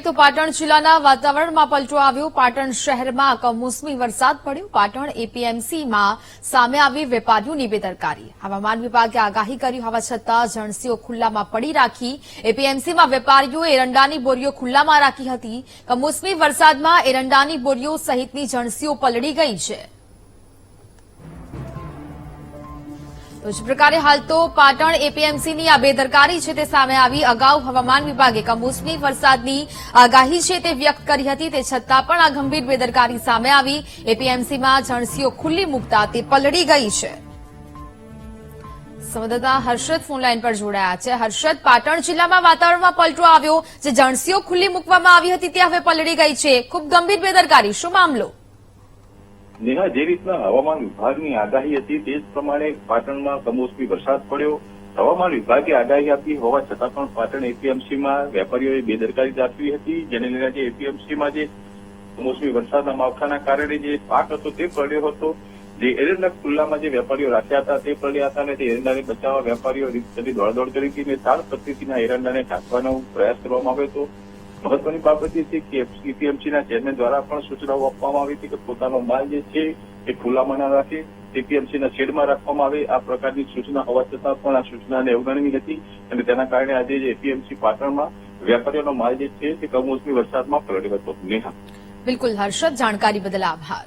તો પાટણ જિલ્લાના વાતાવરણમાં પલટો આવ્યો। પાટણ શહેરમાં કમોસમી વરસાદ પડ્યો। પાટણ એપીએમસીમાં સામે આવી વેપારીઓની બેદરકારી। હવામાન વિભાગે આગાહી કરી હોવા છતાં જણસીઓ ખુલ્લામાં પડી રાખી। એપીએમસીમાં વેપારીઓએ એરંડાની બોરીઓ ખુલ્લામાં રાખી હતી। કમોસમી વરસાદમાં એરંડાની બોરીઓ સહિતની જણસીઓ પલળી ગઈ છે। તો જ પ્રકારે હાલ તો પાટણ એપીએમસીની આ બેદરકારી છે તે સામે આવી। અગાઉ હવામાન વિભાગે કમોસમી વરસાદની આગાહી છે તે વ્યક્ત કરી હતી, તે છતાં પણ આ ગંભીર બેદરકારી સામે આવી। એપીએમસીમાં જણસીઓ ખુલ્લી મૂકતા તે પલળી ગઈ છે। સંવાદદાતા હર્ષદ ફોનલાઈન પર જોડાયા છે। હર્ષદ, પાટણ જિલ્લામાં વાતાવરણમાં પલટો આવ્યો, જે જણસીઓ ખુલ્લી મૂકવામાં આવી હતી તે હવે પલળી ગઈ છે। ખૂબ ગંભીર બેદરકારી, શું મામલો? નેહા, જે રીતના હવામાન વિભાગની આગાહી હતી તે જ પ્રમાણે પાટણમાં કમોસમી વરસાદ પડ્યો। હવામાન વિભાગે આગાહી આપી હોવા છતાં પણ પાટણ એપીએમસીમાં વેપારીઓએ બેદરકારી દાખવી હતી, જેને લઈને જે એપીએમસીમાં જે કમોસમી વરસાદના માવઠાના કારણે જે પાક હતો તે પલળ્યો હતો। જે એરંડા ખુલ્લામાં જે વેપારીઓ રાખ્યા હતા તે પલળ્યા હતા અને તે એરંડાને બચાવવા વેપારીઓ રીતસરની દોડદોડ કરી હતી અને તાર પદ્ધતિના એરંડાને ઢાંકવાનો પ્રયાસ કરવામાં આવ્યો હતો। મહત્વની બાબત એ છે કે એપીએમસીના ચેરમેન દ્વારા પણ સૂચનાઓ આપવામાં આવી હતી કે પોતાનો માલ જે છે એ ખુલ્લામાં ન રાખે, એપીએમસીના શેડમાં રાખવામાં આવે। આ પ્રકારની સૂચના હોવા છતાં પણ આ સૂચનાને અવગણવી હતી અને તેના કારણે આજે જે એપીએમસી પાટણમાં વેપારીઓનો માલ જે છે તે કમોસમી વરસાદમાં પલળ્યો હતો। નેહા, બિલકુલ હર્ષદ, જાણકારી બદલ આભાર।